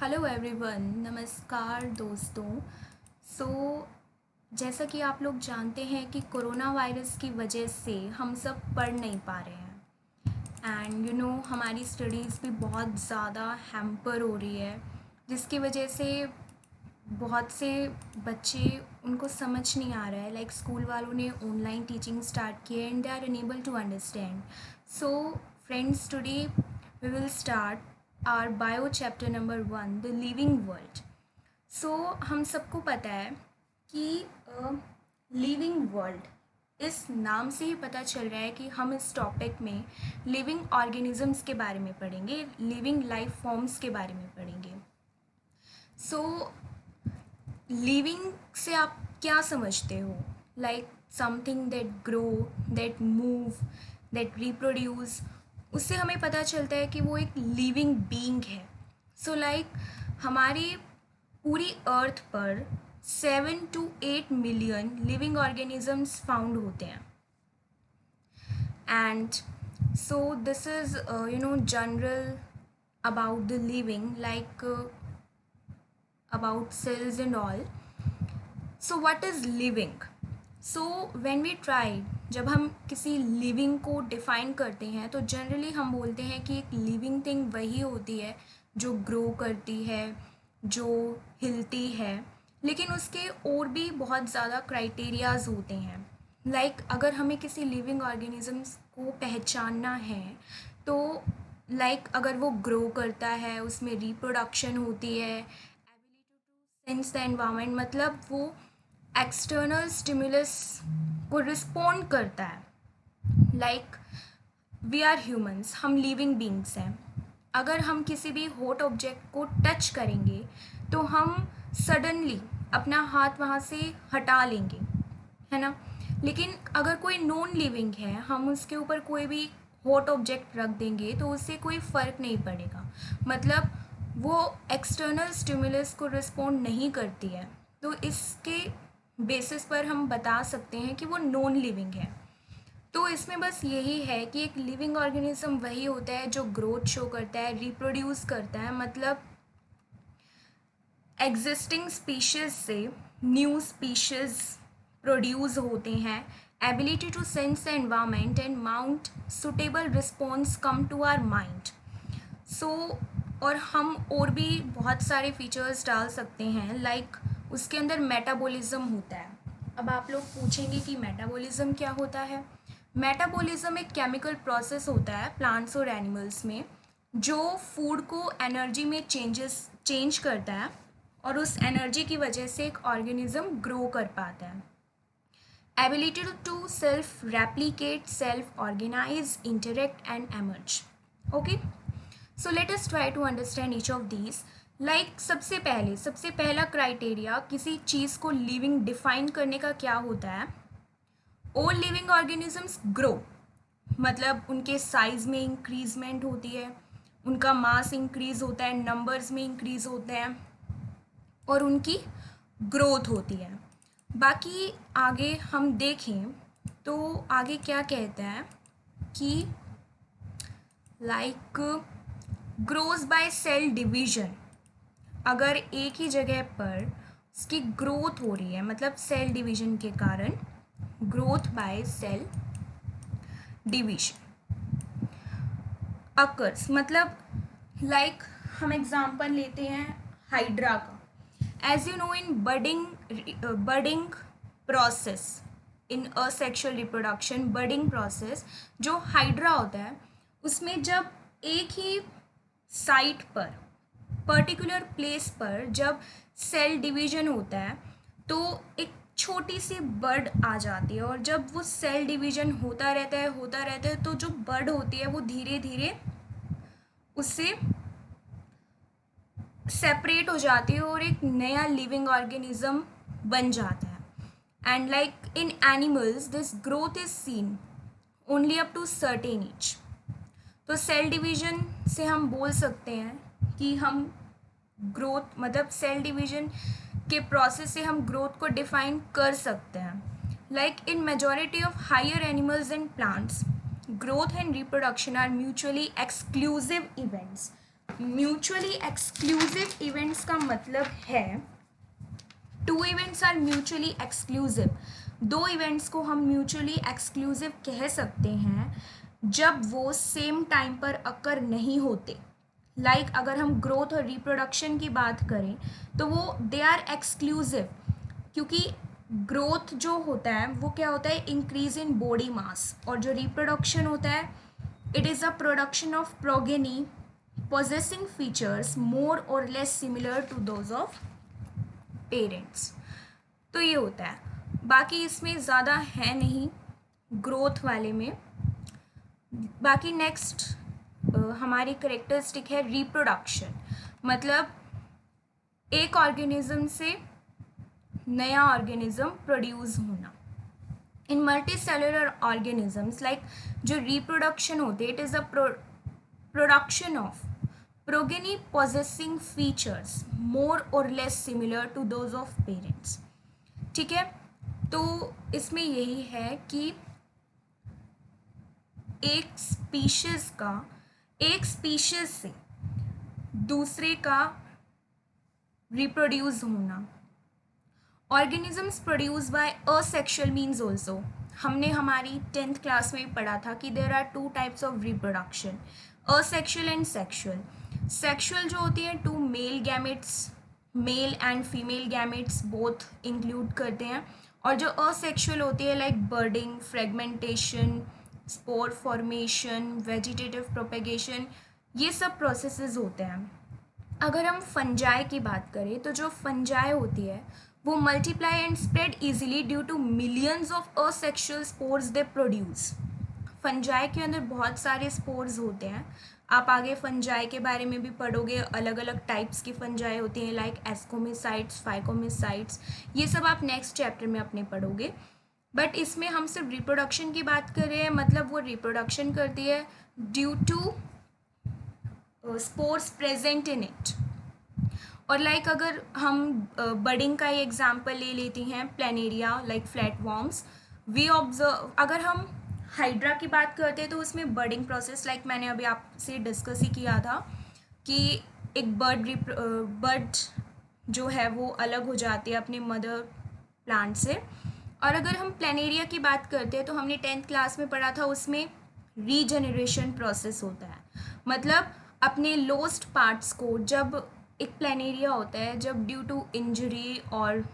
Hello everyone, नमस्कार दोस्तों। सो जैसा कि आप लोग जानते हैं कि कोरोना वायरस की वजह से हम सब पढ़ नहीं पा रहे हैं एंड हमारी स्टडीज़ भी बहुत ज़्यादा हैम्पर हो रही है, जिसकी वजह से बहुत से बच्चे उनको समझ नहीं आ रहा है। लाइक स्कूल वालों ने ऑनलाइन टीचिंग स्टार्ट की है and they are unable to understand. So friends, today we will start our bio chapter number 1, the living world. सो हम सबको पता है कि लिविंग वर्ल्ड, इस नाम से ही पता चल रहा है कि हम इस टॉपिक में लिविंग ऑर्गेनिजम्स के बारे में पढ़ेंगे, लिविंग लाइफ फॉर्म्स के बारे में पढ़ेंगे। सो लिविंग से आप क्या समझते हो? Like something that grow, that move, that reproduce. उससे हमें पता चलता है कि वो एक लिविंग बीइंग है। सो लाइक हमारी पूरी अर्थ पर 7 to 8 million living organisms found होते हैं। And so this is general about the living, like about cells and all. So what is living? So when we try, जब हम किसी लिविंग को डिफ़ाइन करते हैं तो जनरली हम बोलते हैं कि एक लिविंग थिंग वही होती है जो ग्रो करती है, जो हिलती है। लेकिन उसके और भी बहुत ज़्यादा क्राइटेरियाज होते हैं। लाइक अगर हमें किसी लिविंग ऑर्गेनिजम्स को पहचानना है तो अगर वो ग्रो करता है, उसमें रिप्रोडक्शन होती है, ability to sense the environment, मतलब वो एक्सटर्नल स्टिमुलस को रिस्पॉन्ड करता है। लाइक वी आर ह्यूमंस, हम लिविंग बींग्स हैं। अगर हम किसी भी हॉट ऑब्जेक्ट को टच करेंगे तो हम सडनली अपना हाथ वहाँ से हटा लेंगे, है ना। लेकिन अगर कोई नॉन लिविंग है, हम उसके ऊपर कोई भी हॉट ऑब्जेक्ट रख देंगे तो उससे कोई फ़र्क नहीं पड़ेगा। मतलब वो एक्सटर्नल स्टिमुलस को रिस्पॉन्ड नहीं करती है। तो इसके बेसिस पर हम बता सकते हैं कि वो नॉन लिविंग है। तो इसमें बस यही है कि एक लिविंग ऑर्गेनिज्म वही होता है जो ग्रोथ शो करता है, रिप्रोड्यूस करता है, मतलब एग्जिस्टिंग स्पीशीज़ से न्यू स्पीशीज़ प्रोड्यूस होते हैं। Ability to sense the environment and mount suitable response come to our mind. So और हम और भी बहुत सारे फीचर्स डाल सकते हैं। लाइक उसके अंदर मेटाबॉलिज्म होता है। अब आप लोग पूछेंगे कि मेटाबॉलिज्म क्या होता है। मेटाबॉलिज्म एक केमिकल प्रोसेस होता है प्लांट्स और एनिमल्स में, जो फूड को एनर्जी में चेंज करता है और उस एनर्जी की वजह से एक ऑर्गेनिज्म ग्रो कर पाता है। Ability to self replicate, self organise, interact and emerge. Okay, so let us try to understand each of these. Like सबसे पहला क्राइटेरिया किसी चीज़ को लिविंग डिफाइन करने का क्या होता है? ऑल लिविंग ऑर्गेनिजम्स ग्रो, मतलब उनके साइज में इंक्रीजमेंट होती है, उनका मास इंक्रीज होता है, नंबर्स में इंक्रीज होते हैं और उनकी ग्रोथ होती है। बाकी आगे हम देखें तो आगे क्या कहता है कि like grows by cell division. अगर एक ही जगह पर उसकी ग्रोथ हो रही है, मतलब सेल डिवीजन के कारण, growth by cell division occurs, मतलब लाइक हम एग्जांपल लेते हैं हाइड्रा का। As you know, in budding process, in asexual reproduction, budding process जो हाइड्रा होता है, उसमें जब एक ही साइट पर, पर्टिकुलर प्लेस पर जब सेल डिवीजन होता है तो एक छोटी सी बर्ड आ जाती है। और जब वो सेल डिवीजन होता रहता है तो जो बर्ड होती है वो धीरे धीरे उससे सेपरेट हो जाती है और एक नया लिविंग ऑर्गेनिज्म बन जाता है। And like in animals this growth is seen only up to certain age. तो सेल डिवीजन से हम बोल सकते हैं कि हम ग्रोथ, मतलब सेल डिवीजन के प्रोसेस से हम ग्रोथ को डिफाइन कर सकते हैं। Like in majority of higher animals and plants, growth and reproduction are mutually exclusive events. Mutually exclusive events का मतलब है, two events are mutually exclusive, दो इवेंट्स को हम म्यूचुअली एक्सक्लूसिव कह सकते हैं जब वो सेम टाइम पर अकर नहीं होते। अगर हम ग्रोथ और रिप्रोडक्शन की बात करें तो वो दे आर एक्सक्लूसिव, क्योंकि ग्रोथ जो होता है वो क्या होता है, इंक्रीज इन बॉडी मास, और जो रिप्रोडक्शन होता है it is a production of progeny possessing features more or less similar to those of parents। तो ये होता है, बाकी इसमें ज़्यादा है नहीं ग्रोथ वाले में। बाकी नेक्स्ट हमारी करेक्टरिस्टिक है रिप्रोडक्शन, मतलब एक ऑर्गेनिज्म से नया ऑर्गेनिज्म प्रोड्यूस होना। इन मल्टी सेलुलर ऑर्गेनिजम्स लाइक जो रिप्रोडक्शन होते हैं it is a production of progeny possessing features more or less similar to those of parents। ठीक है, तो इसमें यही है कि एक स्पीशीज से दूसरे का रिप्रोड्यूस होना। Organisms produce by asexual means also, हमने हमारी 10th क्लास में पढ़ा था कि there are two types of reproduction, asexual and sexual. Sexual जो होती है two male gametes, male and female gametes both include करते हैं, और जो असेक्सुअल होती है like budding, fragmentation, spore formation, vegetative propagation, ये सब प्रोसेसेस होते हैं। अगर हम फंजाई की बात करें तो जो फंजाई होती है वो multiply and spread easily due to millions of asexual spores they produce. Fungi के अंदर बहुत सारे स्पोर्स होते हैं, आप आगे फंजाई के बारे में भी पढ़ोगे, अलग अलग टाइप्स की फंजाई होती हैं लाइक एस्कोमिसाइट्स, फाइकोमिसाइट्स, ये सब आप नेक्स्ट चैप्टर में अपने पढ़ोगे। बट इसमें हम सिर्फ रिप्रोडक्शन की बात कर रहे हैं, मतलब वो रिप्रोडक्शन करती है due to spores present in it. और अगर हम बडिंग का एग्जांपल ले लेती हैं, planaria like flatworms, we observe, अगर हम हाइड्रा की बात करते हैं तो उसमें बर्डिंग प्रोसेस मैंने अभी आपसे डिस्कस ही किया था कि एक बर्ड जो है वो अलग हो जाती है अपने मदर प्लांट से। और अगर हम प्लेनेरिया की बात करते हैं तो हमने 10th क्लास में पढ़ा था, उसमें रीजनरेशन प्रोसेस होता है, मतलब अपने लोस्ट पार्ट्स को, जब एक प्लेनेरिया होता है जब ड्यू टू इंजरी और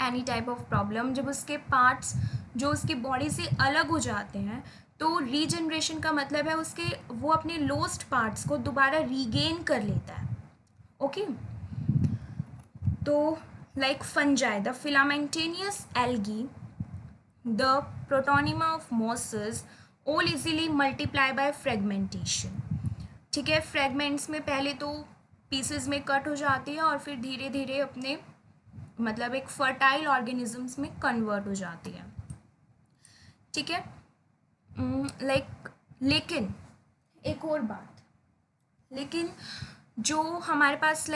एनी टाइप ऑफ प्रॉब्लम जब उसके पार्ट्स जो उसकी बॉडी से अलग हो जाते हैं, तो रीजनरेशन का मतलब है वो अपने लोस्ट पार्ट्स को दोबारा रीगेन कर लेता है। ओके, तो like fungi, the filamentous algae, the protonema of mosses all easily multiply by fragmentation. ठीक है, फ्रेगमेंट्स में पहले तो पीसेस में कट हो जाती है और फिर धीरे धीरे अपने मतलब एक फर्टाइल ऑर्गेनिजम्स में कन्वर्ट हो जाती है। ठीक है, लेकिन एक और बात, लेकिन जो हमारे पास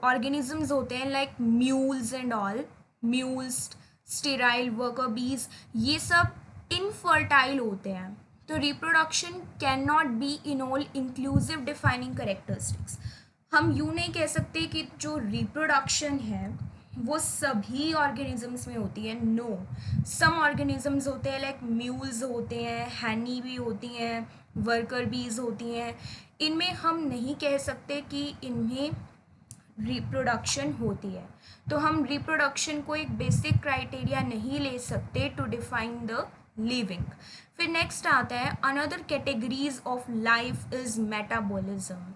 ऑर्गेनिजम्स होते हैं like mules and all, mules, sterile worker बीज, ये सब इनफर्टाइल होते हैं, तो reproduction can not be in all inclusive defining characteristics. हम यूँ नहीं कह सकते कि जो रिप्रोडक्शन है वो सभी ऑर्गेनिजम्स में होती है, नो, सम ऑर्गेनिजम्स होते हैं लाइक म्यूल्स होते हैं, हैनी भी होती हैं, वर्कर बीज होती हैं, इनमें हम नहीं कह सकते कि इनमें रिप्रोडक्शन होती है, तो हम रिप्रोडक्शन को एक बेसिक क्राइटेरिया नहीं ले सकते टू डिफाइन द लिविंग। फिर नेक्स्ट आता है another categories of life is metabolism.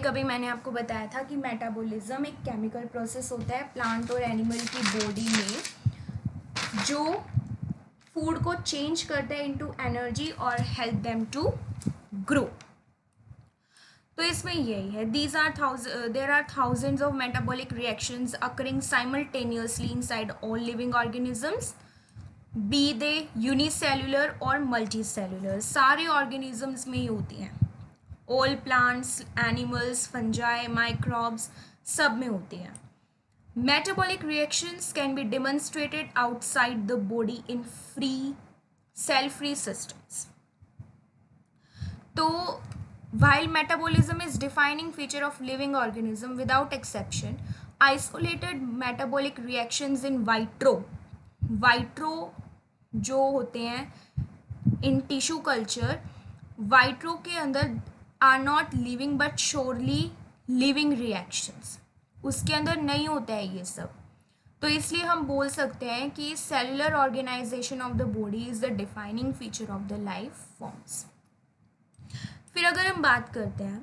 अभी मैंने आपको बताया था कि मेटाबॉलिज्म एक केमिकल प्रोसेस होता है प्लांट और एनिमल की बॉडी में जो फूड को चेंज करता है इनटू एनर्जी और हेल्प देम टू ग्रो। तो इसमें यही है, there are thousands of metabolic reactions occurring simultaneously inside all living organisms, be they unicellular और मल्टीसेल्युलर, सारे ऑर्गेनिजम्स में ही होती हैं, all plants, animals, fungi, microbes, सब में होती हैं। Metabolic reactions can be demonstrated outside the body in free cell free systems. तो While metabolism is defining feature of living organism without exception, isolated metabolic reactions in vitro जो होते हैं in tissue culture, vitro के अंदर are not living but surely living reactions, उसके अंदर नहीं होता है ये सब। तो इसलिए हम बोल सकते हैं कि cellular organisation of the body is the defining feature of the life forms. फिर अगर हम बात करते हैं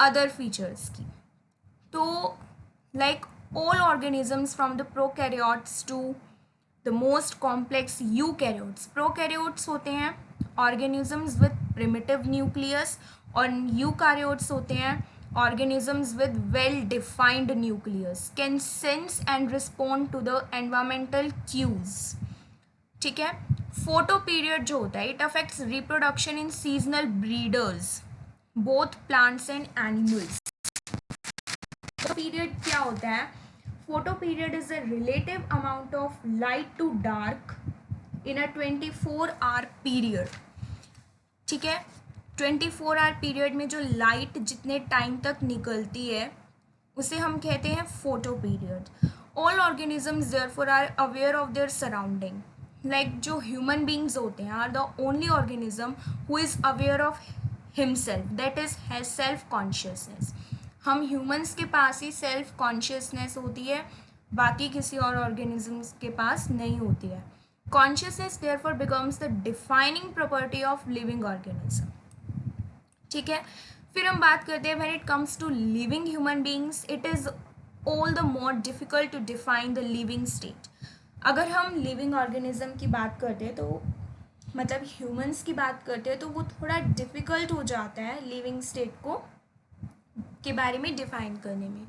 अदर फीचर्स की, तो like all organisms from the prokaryotes to the most complex eukaryotes, prokaryotes होते हैं ऑर्गेनिजम्स विद प्रिमिटिव न्यूक्लियस, और यूकैरियोट्स होते हैं organisms with well defined nucleus can sense and respond to the environmental cues। ठीक है। Photo period जो होता है it affects reproduction in seasonal breeders both plants and animals. Photoperiod क्या होता है? Photoperiod is a relative amount of light to dark in a 24 hour period. ठीक है, 24 आवर पीरियड में जो लाइट जितने टाइम तक निकलती है उसे हम कहते हैं photoperiod. All organisms therefore are aware of their surrounding, like जो ह्यूमन बींग्स होते हैं are the only organism who is aware of himself, that is has self consciousness. हम ह्यूमंस के पास ही सेल्फ कॉन्शियसनेस होती है, बाकी किसी और ऑर्गेनिजम्स के पास नहीं होती है। Consciousness therefore becomes the defining property of living organism. ठीक है। फिर हम बात करते हैं when it comes to living human beings it is all the more difficult to define the living state. अगर हम लिविंग ऑर्गेनिज्म की बात करते हैं तो मतलब ह्यूमंस की बात करते हैं तो वो थोड़ा डिफ़िकल्ट हो जाता है लिविंग स्टेट को के बारे में डिफाइन करने में।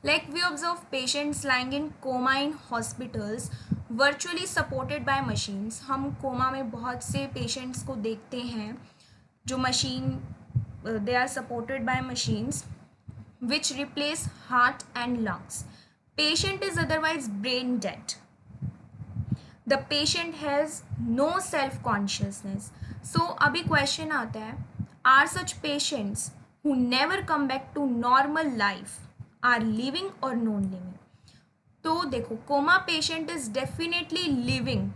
Like we observe patients lying in coma in hospitals virtually supported by machines. हम कोमा में बहुत से पेशेंट्स को देखते हैं जो machine they are supported by machines which replace heart and lungs. Patient is otherwise brain dead. The patient has no self consciousness. So अभी question आता है, are such patients who never come back to normal life are living or non-living? तो देखो coma patient is definitely living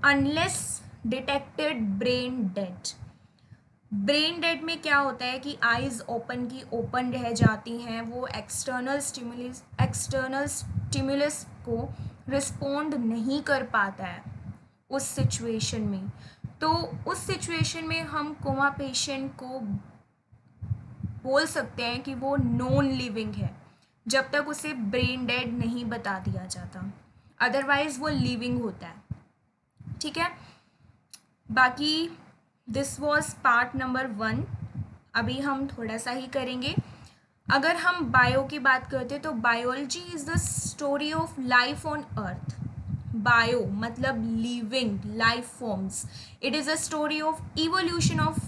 unless detected brain dead. Brain dead में क्या होता है कि आइज़ ओपन की ओपन रह जाती हैं, वो एक्सटर्नल स्टिमुलस को रिस्पोंड नहीं कर पाता है उस सिचुएशन में। तो उस सिचुएशन में हम कोमा पेशेंट को बोल सकते हैं कि वो नॉन लिविंग है जब तक उसे ब्रेन डेड नहीं बता दिया जाता, अदरवाइज वो लिविंग होता है। ठीक है, बाकी दिस वॉज पार्ट नंबर 1। अभी हम थोड़ा सा ही करेंगे। अगर हम बायो की बात करते हैं तो biology is the story of life on earth. Bio मतलब living life forms, it is a story of evolution of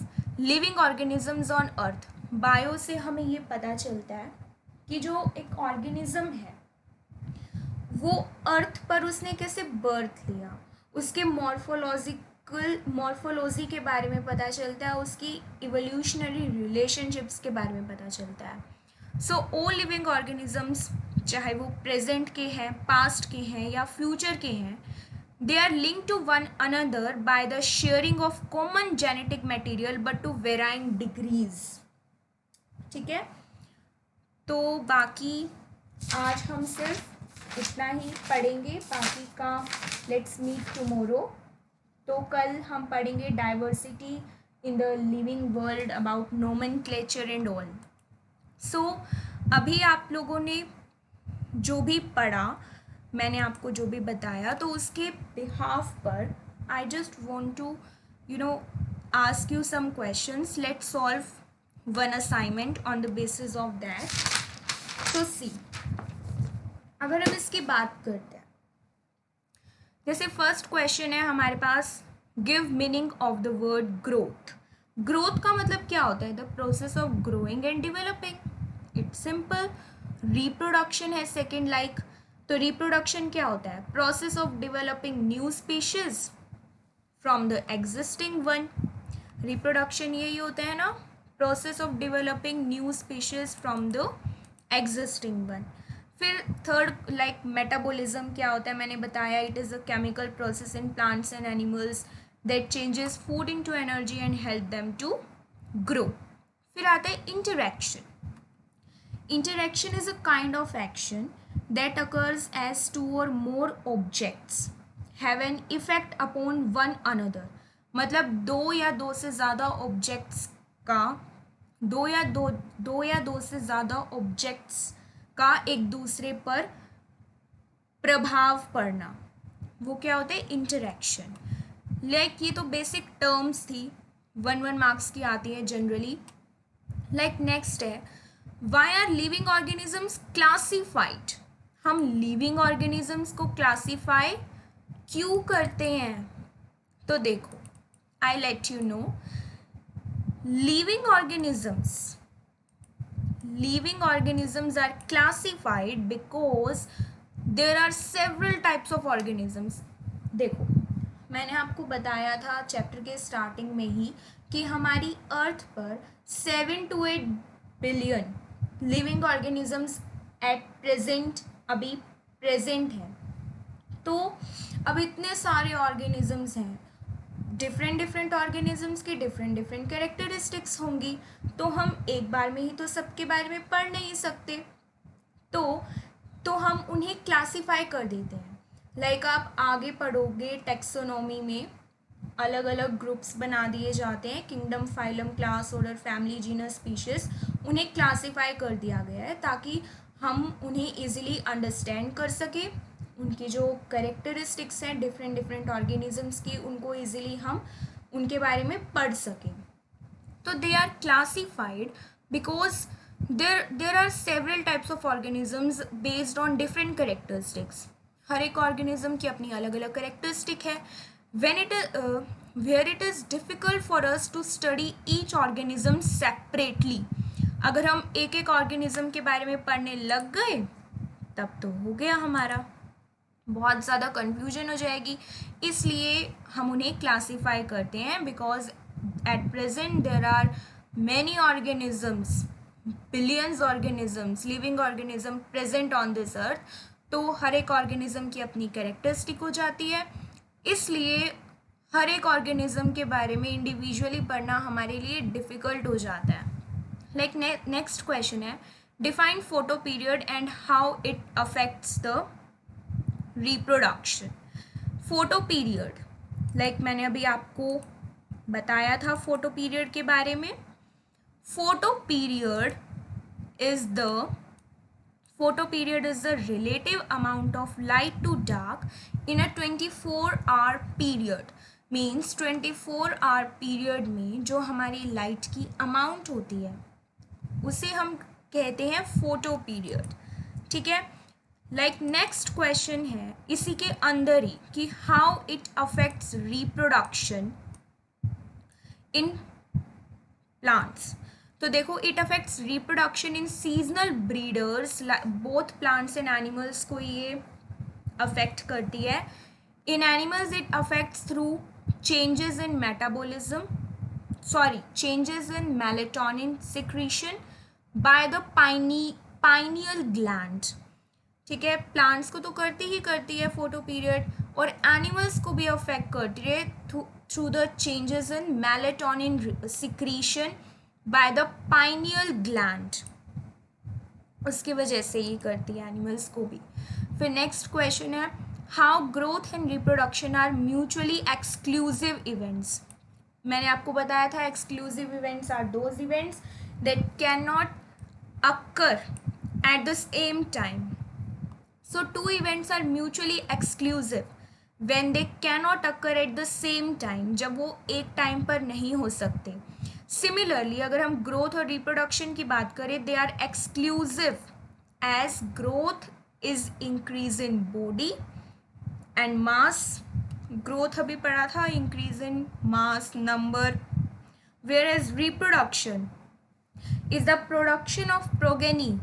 living organisms on earth. Bio से हमें ये पता चलता है कि जो एक ऑर्गेनिज्म है वो अर्थ पर उसने कैसे बर्थ लिया, उसके मॉर्फोलॉजी के बारे में पता चलता है, उसकी इवोल्यूशनरी रिलेशनशिप्स के बारे में पता चलता है। सो ऑल लिविंग ऑर्गेनिजम्स चाहे वो प्रेजेंट के हैं, पास्ट के हैं या फ्यूचर के हैं, they are link to one another by the sharing of common genetic material but to varying degrees. ठीक है, तो बाकी आज हम सिर्फ इतना ही पढ़ेंगे, बाकी का लेट्स मीट टुमारो। तो कल हम पढ़ेंगे diversity in the living world about nomenclature and all. So अभी आप लोगों ने जो भी पढ़ा, मैंने आपको जो भी बताया, तो उसके बिहाफ पर I just want to ask you some questions. Let's solve one assignment on the basis of that. तो सी, अगर हम इसकी बात करते हैं, जैसे फर्स्ट क्वेश्चन है हमारे पास, give meaning of the word growth. Growth का मतलब क्या होता है? The process of growing and developing. It's simple. Reproduction है सेकेंड लाइक, तो रिप्रोडक्शन क्या होता है? Process of developing new species from the existing one. Reproduction यही होता है ना, process of developing new species from the existing one. फिर थर्ड लाइक मेटाबॉलिज्म क्या होता है, मैंने बताया it is a chemical process in plants and animals that changes food into energy and help them to grow. फिर आता है interaction. Interaction is a kind of action that occurs as two or more objects have an effect upon one another। मतलब दो से ज़्यादा objects का दो से ज़्यादा ऑब्जेक्ट्स का एक दूसरे पर प्रभाव पड़ना, वो क्या होता है, इंटरैक्शन। लाइक ये तो बेसिक टर्म्स थी, 1 मार्क्स की आती है जनरली। लाइक नेक्स्ट है, why are living organisms classified. हम लिविंग ऑर्गेनिजम्स को क्लासीफाई क्यों करते हैं, तो देखो I let you know. living organisms are classified because there are several types of organisms। देखो मैंने आपको बताया था चैप्टर के स्टार्टिंग में ही कि हमारी अर्थ पर 7 to 8 billion living organisms at present अभी प्रेजेंट हैं। तो अब इतने सारे ऑर्गेनिजम्स हैं, डिफरेंट ऑर्गेनिजम्स की डिफरेंट कैरेक्टरिस्टिक्स होंगी, तो हम एक बार में ही तो सबके बारे में पढ़ नहीं सकते, तो हम उन्हें क्लासीफाई कर देते हैं। लाइक आप आगे पढ़ोगे टैक्सोनॉमी में अलग अलग ग्रुप्स बना दिए जाते हैं, kingdom, phylum, class, order, family, genus, species, उन्हें क्लासीफाई कर दिया गया है ताकि हम उन्हें ईजिली अंडरस्टैंड कर सकें। उनकी जो करेक्टरिस्टिक्स हैं डिफरेंट ऑर्गेनिजम्स की, उनको ईजिली हम उनके बारे में पढ़ सकें। तो they are classified because there are several types of organisms based on different characteristics. हर एक ऑर्गेनिज्म की अपनी अलग अलग करेक्टरिस्टिक है। Where it is difficult for us to study each organism separately. अगर हम एक एक ऑर्गेनिज्म के बारे में पढ़ने लग गए तब तो हो गया हमारा, बहुत ज़्यादा कन्फ्यूजन हो जाएगी, इसलिए हम उन्हें क्लासीफाई करते हैं। Because at present there are many organisms, billions organisms, living organism present on this earth. तो हर एक ऑर्गेनिज्म की अपनी कैरेक्टरिस्टिक हो जाती है, इसलिए हर एक ऑर्गेनिज्म के बारे में इंडिविजुअली पढ़ना हमारे लिए डिफ़िकल्ट हो जाता है। लाइक नेक्स्ट क्वेश्चन है, define photo period and how it affects the reproduction. Photo period, like मैंने अभी आपको बताया था फोटो पीरियड के बारे में। Photo period is the relative amount of light to dark in a 24-hour period। Means 24-hour period में जो हमारी लाइट की अमाउंट होती है उसे हम कहते हैं फोटो पीरियड। ठीक है। लाइक नेक्स्ट क्वेश्चन है इसी के अंदर ही कि how it affects reproduction in plants. तो देखो it affects reproduction in seasonal breeders, both plants and animals को ये अफेक्ट करती है। In animals it affects through changes in metabolism, changes in melatonin secretion by the pineal gland। ठीक है, plants को तो करती है फोटो पीरियड, और एनिमल्स को भी अफेक्ट करती है through the changes in melatonin secretion by the pineal gland, उसकी वजह से ही करती है एनिमल्स को भी। फिर नेक्स्ट क्वेश्चन है how growth and reproduction are mutually exclusive events. मैंने आपको बताया था exclusive events are those events that can not occur at the same time. So two events are mutually exclusive when they cannot occur at the same time, जब वो एक time पर नहीं हो सकते। Similarly अगर हम ग्रोथ और रिप्रोडक्शन की बात करें, they are exclusive as growth is increase in body and mass। Growth अभी पढ़ा था, increase in mass number, whereas reproduction is the production of progeny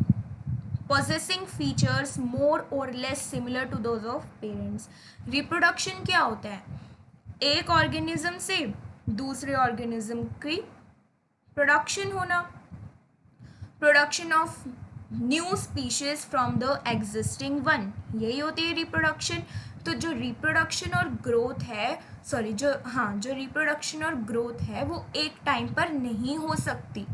possessing features more or less similar to those of parents। Reproduction क्या होता है, एक organism से दूसरे organism की प्रोडक्शन होना, production of new species from the existing one, यही होती है रिप्रोडक्शन। तो जो रिप्रोडक्शन और ग्रोथ है, सॉरी जो रिप्रोडक्शन और ग्रोथ है वो एक टाइम पर नहीं हो सकती,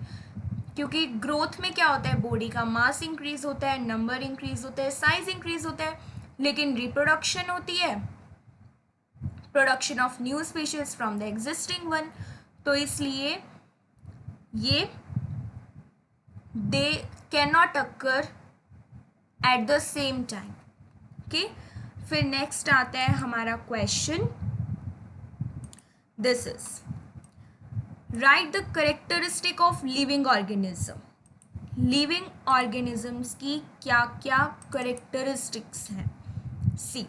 क्योंकि ग्रोथ में क्या होता है, बॉडी का मास इंक्रीज होता है, नंबर इंक्रीज होता है, साइज इंक्रीज होता है, लेकिन रिप्रोडक्शन होती है production of new species from the existing one. तो इसलिए ये they can not occur at the same time. Okay, फिर नेक्स्ट आता है हमारा question, this is write the characteristic of living organism. Living organisms की क्या क्या करेक्टरिस्टिक्स हैं। सी,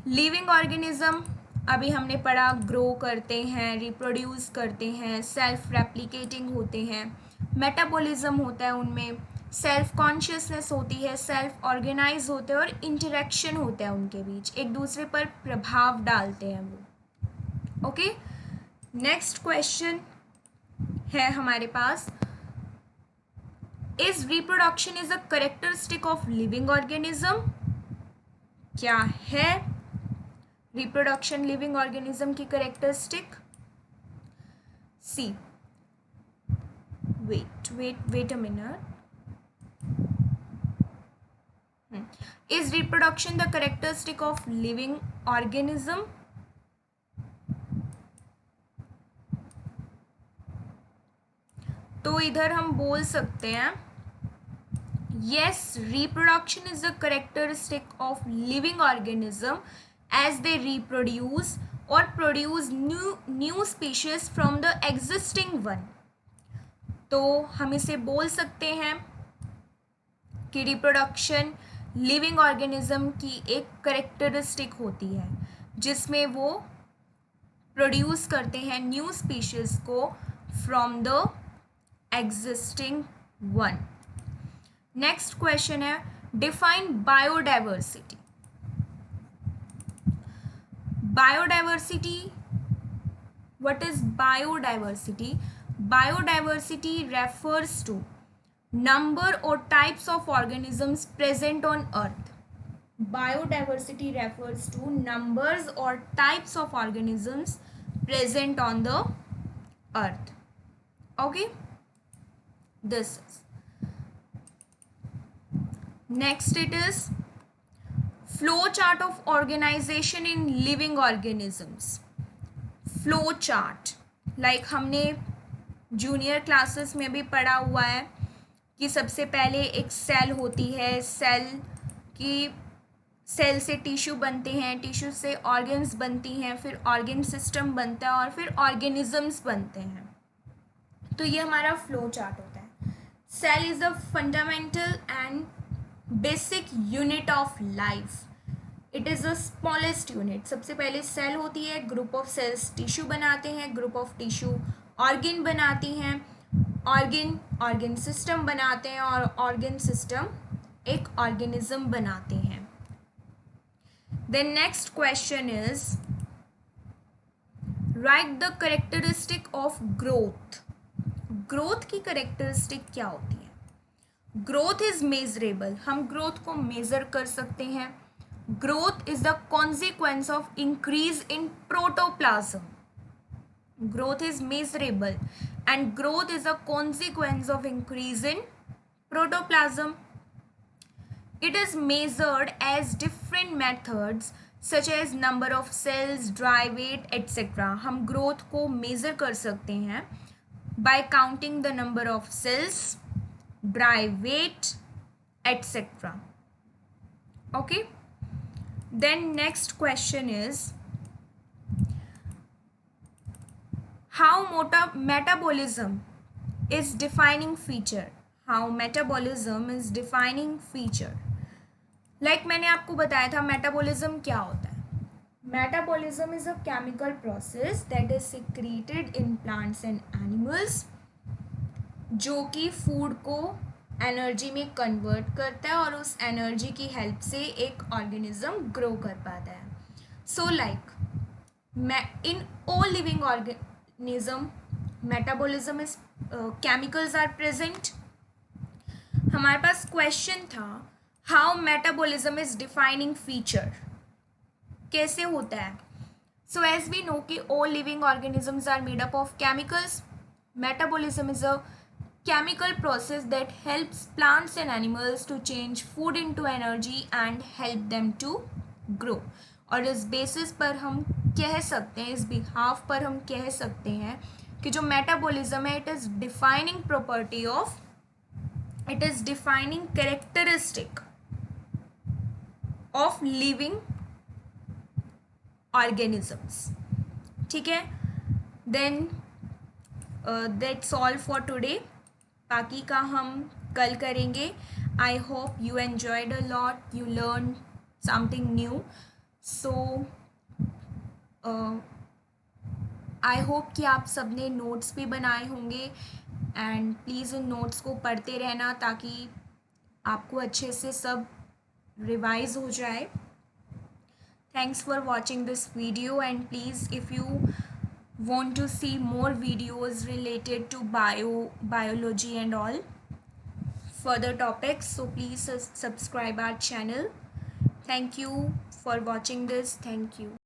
लिविंग ऑर्गेनिज्म अभी हमने पढ़ा, ग्रो करते हैं, रिप्रोड्यूस करते हैं, सेल्फ रेप्लिकेटिंग होते हैं, मेटाबॉलिज्म होता है उनमें, सेल्फ कॉन्शियसनेस होती है, सेल्फ ऑर्गेनाइज होते हैं और इंटरेक्शन होता है उनके बीच, एक दूसरे पर प्रभाव डालते हैं वो। ओके, नेक्स्ट क्वेश्चन है हमारे पास, is reproduction is a characteristic of living organism. क्या है रिप्रोडक्शन लिविंग ऑर्गेनिज्म की characteristic. See, wait a minute, is reproduction the characteristic of living organism. तो इधर हम बोल सकते हैं yes, reproduction is a characteristic of living organism as they reproduce or produce new species from the existing one। तो हम इसे बोल सकते हैं कि रिप्रोडक्शन लिविंग ऑर्गेनिज्म की एक करेक्टरिस्टिक होती है जिसमें वो प्रोड्यूस करते हैं न्यू स्पीशीज को from the existing one. Next question है, define biodiversity. Biodiversity, what is biodiversity. Biodiversity refers to number और types of organisms present on earth. Biodiversity refers to numbers और types of organisms present on the earth. Okay, this is next, it is flow chart of organization in living organisms। flow chart like हमने junior classes में भी पढ़ा हुआ है कि सबसे पहले एक सेल होती है, सेल से टिश्यू बनते हैं, टिश्यू से ऑर्गन्स बनती हैं, फिर ऑर्गन सिस्टम बनता है और फिर ऑर्गेनिजम्स बनते हैं। तो ये हमारा फ्लो चार्ट होता है। Cell is the fundamental and basic unit of life, it is the smallest unit. सबसे पहले सेल होती है, ग्रुप ऑफ सेल्स टिश्यू बनाते हैं, ग्रुप ऑफ टिश्यू ऑर्गन बनाती हैं, ऑर्गन सिस्टम बनाते हैं और ऑर्गन सिस्टम एक ऑर्गेनिज्म बनाते हैं। Then next question is write the characteristic of growth. Growth की करेक्टरिस्टिक क्या होती है। ग्रोथ इज मेजरेबल, हम ग्रोथ को मेजर कर सकते हैं। Growth is the consequence of increase in protoplasm. Growth is measurable and growth is the consequence of increase in protoplasm. It is measured as different methods such as number of cells, dry weight etcetera. हम growth को measure कर सकते हैं bye counting the number of cells, dry weight, etc. Okay, then next question is how metabolism is defining feature। how metabolism is defining feature। like मैंने आपको बताया था metabolism क्या होता है। Metabolism is a chemical process that is secreted in plants and animals, जो कि food को एनर्जी में कन्वर्ट करता है और उस एनर्जी की हेल्प से एक ऑर्गेनिज्म ग्रो कर पाता है। So like in all living organism metabolism is chemicals are present. हमारे पास क्वेश्चन था how metabolism is defining feature, कैसे होता है. सो एज वी नो कि all living organisms are made up of chemicals. Metabolism is a chemical process that helps plants and animals to change food into energy and help them to grow. और इस basis पर हम कह सकते हैं, इस behalf पर हम कह सकते हैं कि जो मेटाबॉलिज्म है it is defining property of, it is defining characteristic of living organisms. ठीक है, then that's all for today. बाकी का हम कल करेंगे. I hope you enjoyed a lot, you learn something new. So I hope कि आप सबने नोट्स भी बनाए होंगे एंड प्लीज़ उन नोट्स को पढ़ते रहना ताकि आपको अच्छे से सब रिवाइज हो जाए. Thanks for watching this video and please if you want to see more videos related to biology and all further topics, so please subscribe our channel. Thank you for watching this. Thank you.